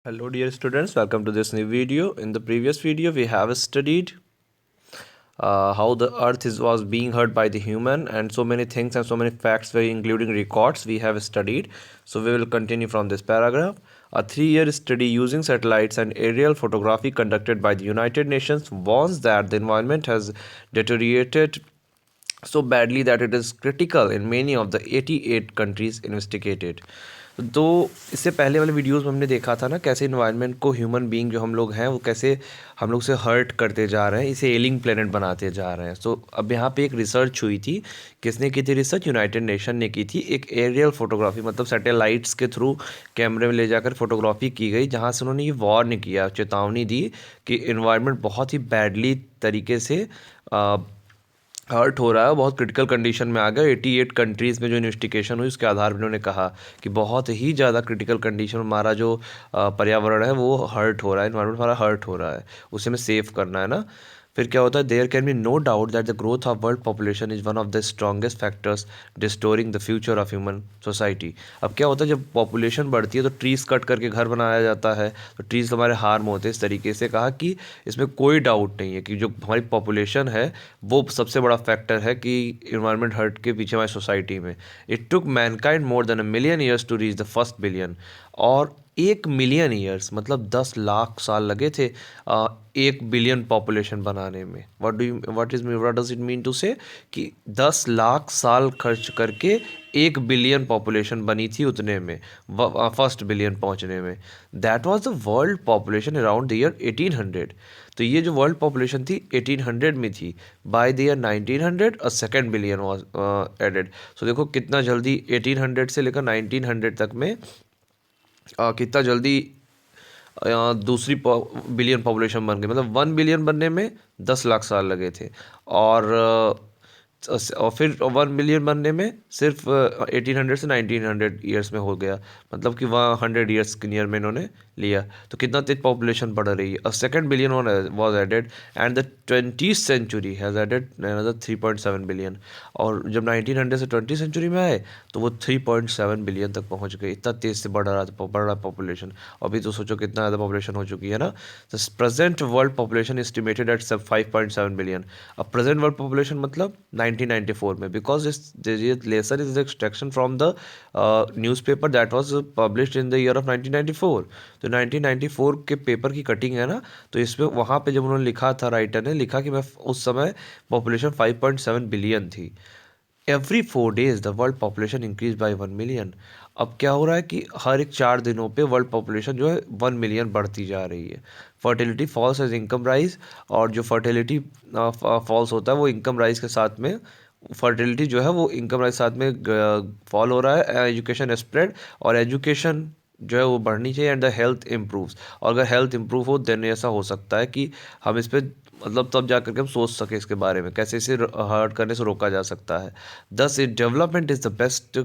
Hello dear students, welcome to this new video. In the previous video we have studied how the earth was being hurt by the human, and so many things and so many facts were including records we have studied. So we will continue from this paragraph. A 3-year study using satellites and aerial photography conducted by the United Nations warns that the environment has deteriorated so badly that it is critical in many of the 88 countries investigated. तो इससे पहले वाले videos में हमने देखा था ना कैसे इन्वायरमेंट को ह्यूमन बीइंग जो हम लोग हैं वो कैसे हम लोग से हर्ट करते जा रहे हैं, इसे एलिंग प्लेनेट बनाते जा रहे हैं. सो अब यहाँ पे एक रिसर्च हुई थी. किसने की थी रिसर्च? यूनाइटेड नेशन ने की थी. एक एरियल फोटोग्राफी मतलब सैटेलाइट्स के थ्रू कैमरे में ले जाकर फोटोग्राफी की गई, जहाँ से उन्होंने ये वार्न किया, चेतावनी दी कि इन्वायरमेंट बहुत ही बैडली तरीके से हर्ट हो रहा है, बहुत क्रिटिकल कंडीशन में आ गया. 88 कंट्रीज़ में जो इन्वेस्टिगेशन हुई उसके आधार पर उन्होंने कहा कि बहुत ही ज़्यादा क्रिटिकल कंडीशन में हमारा जो पर्यावरण है वो हर्ट हो रहा है, इन्वायरमेंट हमारा हर्ट हो रहा है, उसे हमें सेव करना है ना. फिर क्या होता है? There can be no doubt that the growth of world population is one of the strongest factors distorting the future of human society. अब क्या होता है जब पॉपुलेशन बढ़ती है तो ट्रीज़ कट करके घर बनाया जाता है, तो ट्रीज़ हमारे हार्म होते हैं. इस तरीके से कहा कि इसमें कोई डाउट नहीं है कि जो हमारी पॉपुलेशन है वो सबसे बड़ा फैक्टर है कि इन्वायरमेंट हर्ट के पीछे हमारी सोसाइटी में. It took mankind more than 1 million years to reach the first billion. और 1 मिलियन ईयर्स मतलब 10 लाख साल लगे थे 1 बिलियन पॉपुलेशन बनाने में. What does it mean to say कि 10 लाख साल खर्च करके 1 बिलियन पॉपुलेशन बनी थी उतने में, फर्स्ट बिलियन पहुंचने में. That was the world population around the year 1800. तो ये जो वर्ल्ड पॉपुलेशन थी 1800 में थी. By the year 1900 a second billion was added. So देखो कितना जल्दी 1800 से लेकर 1900 तक में कितना जल्दी दूसरी बिलियन पॉपुलेशन बन गई. मतलब 1 बिलियन बनने में 10 लाख साल लगे थे. और फिर 1 बिलियन बनने में सिर्फ 1800 से 1900 ईयर्स में हो गया. मतलब कि वहाँ 100 ईयर्स के नियर में इन्होंने लिया. तो कितना तेज पॉपुलेशन बढ़ रही है. A second billion was added and the 20th century has added another 3.7 billion. और जब 1900 से 20th सेंचुरी में आए तो वो 3.7 बिलियन तक पहुंच गए. इतना तेज़ से बढ़ रहा पॉपुलेशन. अभी तो सोचो कितना ज़्यादा पॉपुलेशन हो चुकी है ना. The present world population estimated at 5.7 billion. अब प्रेजेंट वर्ल्ड पॉपुलेशन मतलब 1994 में, because this lesson is the extraction from the newspaper that was published in the year of 1994. तो 1994 के पेपर की कटिंग है ना. तो इसमें वहाँ पे जब उन्होंने लिखा था, राइटर ने लिखा कि मैं उस समय पॉपुलेशन 5.7 बिलियन थी. Every 4 days the world population increase by 1 million. अब क्या हो रहा है कि हर एक 4 दिनों पे वर्ल्ड पॉपुलेशन जो है 1 मिलियन बढ़ती जा रही है. Fertility falls as income rise. और जो फर्टिलिटी फॉल्स होता है वो इनकम राइज के साथ में, फर्टिलिटी जो है वो इनकम राइज साथ में फॉल हो रहा है. एजुकेशन स्प्रेड, और एजुकेशन जो है वो बढ़नी चाहिए. And the health improves. और अगर हेल्थ इम्प्रूव हो देन ऐसा हो सकता है कि हम इस पर मतलब तब जा करके हम सोच सके इसके बारे में कैसे इसे हर्ट करने से रोका जा सकता है. Thus it development is the best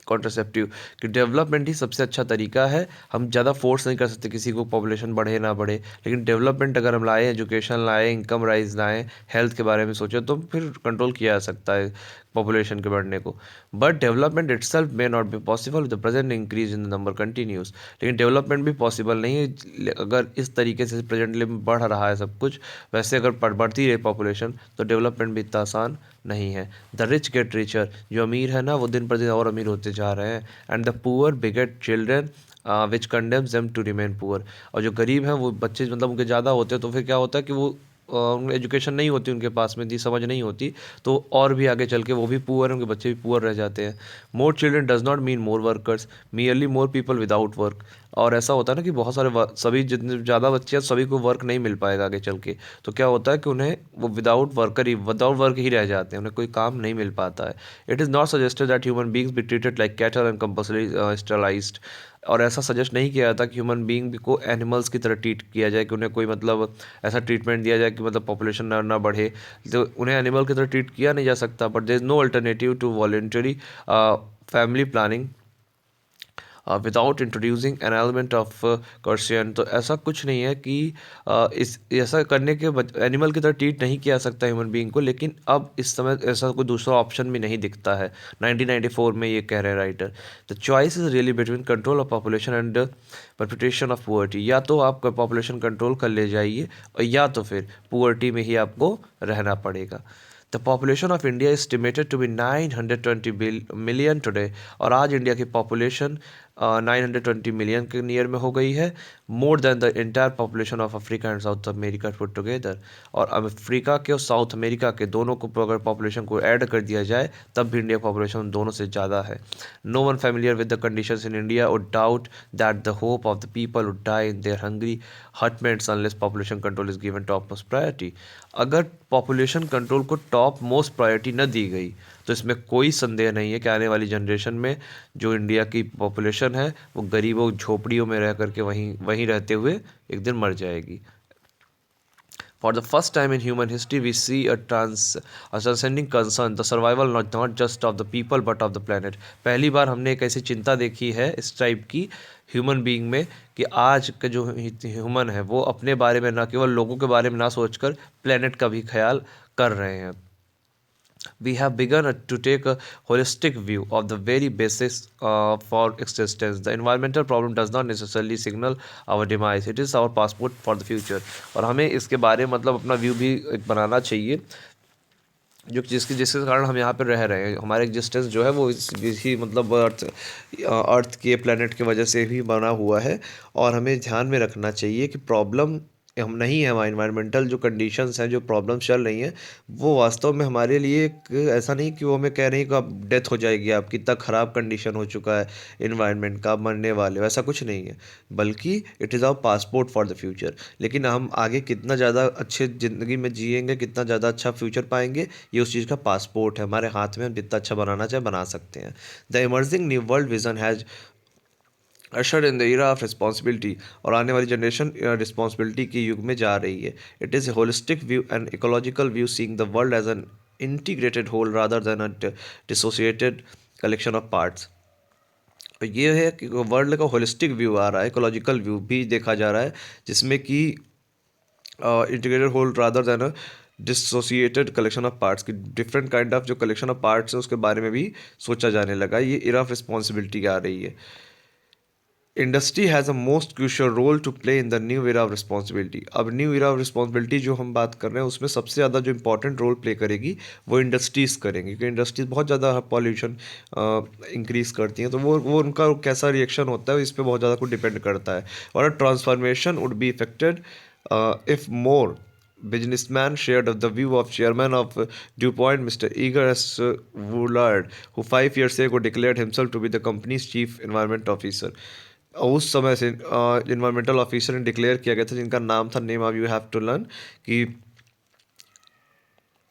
contraceptive. कि डेवलपमेंट ही सबसे अच्छा तरीका है. हम ज़्यादा फोर्स नहीं कर सकते किसी को पॉपुलेशन बढ़े ना बढ़े, लेकिन डेवलपमेंट अगर हम लाएँ, एजुकेशन लाएँ, इनकम राइज लाएँ, हेल्थ के बारे में सोचें तो फिर कंट्रोल किया जा सकता है पॉपुलेशन के बढ़ने को. But development itself may not be possible the present increase in the number continuous. लेकिन डेवलपमेंट भी पॉसिबल नहीं है अगर इस तरीके से प्रेजेंटली बढ़ रहा है सब कुछ. वैसे अगर बढ़ती रही पॉपुलेशन तो डेवलपमेंट भी इतना आसान नहीं है. The rich get richer. जो अमीर है ना वो दिन पर दिन और अमीर होते जा रहे हैं. And the poor beget children which condemns them to remain poor. और जो गरीब हैं वो बच्चे मतलब उनके ज़्यादा होते हैं, तो फिर क्या होता है कि वो एजुकेशन नहीं होती उनके पास में, इतनी समझ नहीं होती, तो और भी आगे चल के वो भी पुअर हैं, उनके बच्चे भी पुअर रह जाते हैं. मोर children does not mean more workers, merely more people without work. और ऐसा होता है ना कि बहुत सारे सभी जितने ज़्यादा बच्चे हैं सभी को वर्क नहीं मिल पाएगा आगे चल के. तो क्या होता है कि उन्हें वो विदाउट वर्क ही रह जाते हैं, उन्हें कोई काम नहीं मिल पाता है. It is not suggested that human beings be treated like cattle and compulsory sterilised. और ऐसा सजेस्ट नहीं किया जाता कि ह्यूमन बींग को एनिमल्स की तरह ट्रीट किया जाए, कि उन्हें कोई मतलब ऐसा ट्रीटमेंट दिया जाए कि मतलब पॉपुलेशन ना बढ़े. तो उन्हें एनिमल की तरह ट्रीट किया नहीं जा सकता. But there is no alternative to voluntary family planning. Without introducing an element of coercion. तो ऐसा कुछ नहीं है कि इस ऐसा करने के एनिमल की तरह ट्रीट नहीं किया सकता ह्यूमन बीइंग को, लेकिन अब इस समय ऐसा कोई दूसरा ऑप्शन भी नहीं दिखता है। 1994 में ये कह रहे हैं writer. The choice is really between control of population and perpetuation of poverty. या तो आप पॉपुलेशन कंट्रोल कर ले जाइए, और या तो फिर पुअर्टी में ही आपको रहना पड़ेगा। The population of India estimated to be 920 million today. और आज इंडिया की पॉपुलेशन 920 मिलियन के नियर में हो गई है, more than the entire population of Africa and south America put together. और अफ्रीका के और साउथ अमेरिका के दोनों को अगर पॉपुलेशन को ऐड कर दिया जाए तब भी इंडिया पॉपुलेशन दोनों से ज़्यादा है। No one familiar with the conditions in India would doubt that the hope of the people would die in their hungry hutments unless population control is given top most priority. अगर population control को top most priority न दी गई तो इसमें कोई संदेह नहीं है कि आने वाली जनरेशन में जो इंडिया की पॉपुलेशन है वो गरीबों झोपड़ियों में रह करके वहीं वहीं रहते हुए एक दिन मर जाएगी। For the first time in human history, we see a transcending concern, the survival not just of the people but of the planet. पहली बार हमने एक ऐसी चिंता देखी है इस टाइप की ह्यूमन बीइंग में कि आज का जो ह्यूमन है वो अपने बारे में, ना केवल लोगों के बारे में ना सोचकर प्लेनेट का भी ख्याल कर रहे हैं। We have begun to take a holistic view of the very basis for existence. The environmental problem does not necessarily signal our demise. It is our passport for the future. और हमें इसके बारे में मतलब अपना व्यू भी एक बनाना चाहिए, जो जिसके कारण हम यहाँ पर रह रहे हैं। हमारा एग्जिस्टेंस जो है वो इसी मतलब अर्थ के प्लेनेट की वजह से भी बना हुआ है। और हमें ध्यान में रखना चाहिए कि प्रॉब्लम हम नहीं है, हमारे इन्वायरमेंटल जो कंडीशंस हैं, जो प्रॉब्लम्स चल रही हैं, वो वास्तव में हमारे लिए एक ऐसा नहीं कि वो हमें कह रही हैं कि अब डेथ हो जाएगी आपकी, इतना ख़राब कंडीशन हो चुका है इन्वायरमेंट का, आप मरने वाले हो, ऐसा कुछ नहीं है। बल्कि it is our passport for the future. लेकिन हम आगे कितना ज़्यादा अच्छे ज़िंदगी में जिएंगे, कितना ज़्यादा अच्छा फ्यूचर पाएंगे, ये उस चीज़ का पासपोर्ट है हमारे हाथ में। हम जितना अच्छा बनाना चाहे बना सकते हैं। The emerging new world vision has ushered in the era of responsibility. और आने वाली जनरेशन रिस्पॉन्सिबिलिटी के युग में जा रही है। It is a holistic view and ecological view, seeing the world as an integrated whole rather than a dissociated collection of parts. ये है कि वर्ल्ड का होलिस्टिक व्यू आ रहा है, इकोलॉजिकल व्यू भी देखा जा रहा है, जिसमें कि integrated whole rather than a dissociated collection of parts की डिफरेंट काइंड ऑफ जो कलेक्शन ऑफ पार्ट्स है उसके बारे में भी सोचा जाने लगा। ये इरा ऑफ रिस्पॉन्सिबिलिटी आ रही है। Industry has a most crucial role to play in the new era of responsibility. अब न्यू एरा ऑफ रिस्पॉन्सिबिलिटी जो हम बात कर रहे हैं उसमें सबसे ज़्यादा जो इंपॉर्टेंट रोल प्ले करेगी वो इंडस्ट्रीज़ करेंगी, क्योंकि इंडस्ट्रीज़ बहुत ज़्यादा पॉल्यूशन इंक्रीज़ करती हैं। तो वो उनका कैसा रिएक्शन होता है इस पर बहुत ज़्यादा कुछ डिपेंड करता है। और transformation would be affected if more businessman shared of the view of chairman of DuPont, Mr. Eager S. Woolard, who 5 years ago declared himself to be the company's chief environment officer. उस समय से environmental officer ने declare किया गया था, जिनका नाम था, name of you have to learn, कि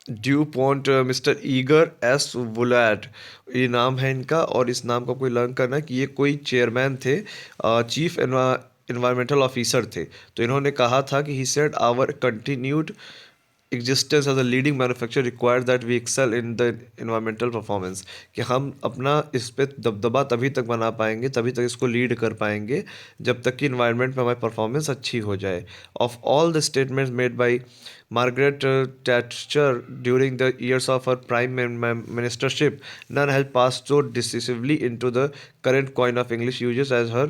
due point mister Igor S वुलैट, ये नाम है इनका। और इस नाम का कोई लर्न करना है कि ये कोई चेयरमैन थे, चीफ इन्वायरमेंटल ऑफिसर थे। तो इन्होंने कहा था कि he said our continued existence as a leading manufacture require that we excel in the environmental performance, कि हम अपना इस पर दबदबा तभी तक बना पाएंगे, तभी तक इसको लीड कर पाएंगे जब तक कि इन्वायरमेंट में हमारी परफॉर्मेंस अच्छी हो जाए। Of all the statements made by Margaret Thatcher during the years of her prime ministership, none has passed so decisively into the current coin of English uses as her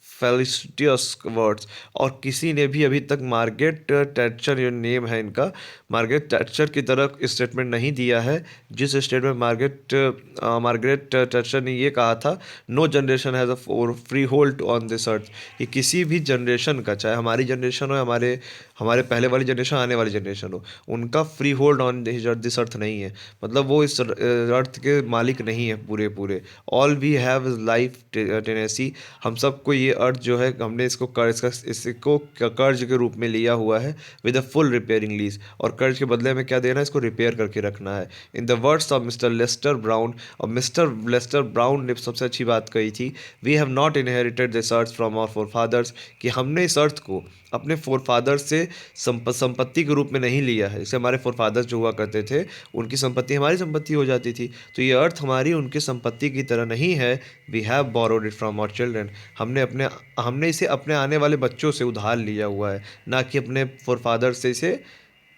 felicitous words. और किसी ने भी अभी तक Margaret टैचर, जो name है इनका, Margaret टैचर की तरह स्टेटमेंट नहीं दिया है, जिस स्टेटमेंट मार्गरेट टैचर ने ये कहा था, no generation has a free hold on this earth, कि किसी भी जनरेशन का, चाहे हमारी जनरेशन हो, हमारे पहले वाली जनरेशन, आने वाली जनरेशन हो, उनका फ्री होल्ड ऑन दिस अर्थ नहीं है। मतलब वो इस अर्थ के मालिक नहीं है पूरे। All we have is life tenancy, हम सबको ये अर्थ अर्थ जो है हमने इसको कर्ज के रूप में लिया हुआ है with a full repairing lease, और कर्ज के बदले में क्या देना है, इसको रिपेयर करके रखना है। In the words of mister Lester Brown, और मिस्टर लेस्टर ब्राउन ने सबसे अच्छी बात कही थी, we have not inherited this earth from our forefathers, कि हमने इस अर्थ को अपने फोर फादर्स से संपत्ति के रूप में नहीं लिया है। जैसे हमारे फोर फादर्स जो हुआ करते थे उनकी संपत्ति हमारी संपत्ति हो जाती थी, तो ये अर्थ हमारी उनकी संपत्ति की तरह नहीं है। We have borrowed it from our children, हमने इसे अपने आने वाले बच्चों से उधार लिया हुआ है, ना कि अपने फोर फादर से इसे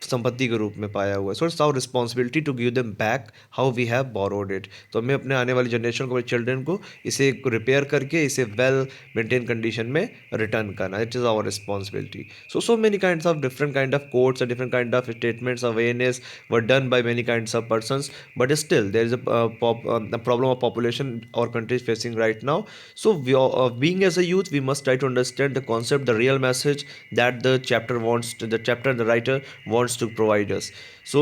संपत्ति के रूप में पाया हुआ है। So it's our responsibility to give them back how we have borrowed it, तो हमें अपने आने वाली जनरेशन को, अपने चिल्ड्रन को इसे रिपेयर करके इसे वेल मेंटेन कंडीशन में रिटर्न करना, it is our responsibility. So many kinds of different kind of quotes और different kind of statements of awareness were done by many kinds of persons, but still there is a problem of population our country is facing right now. So being as a youth, we must try to understand the concept, the real message that the chapter and the writer wants to provide us. So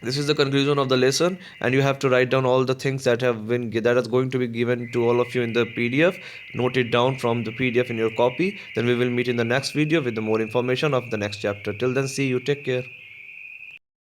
this is the conclusion of the lesson, and you have to write down all the things that is going to be given to all of you in the PDF. Note it down from the PDF in your copy. Then we will meet in the next video with the more information of the next chapter. Till then, see you, take care.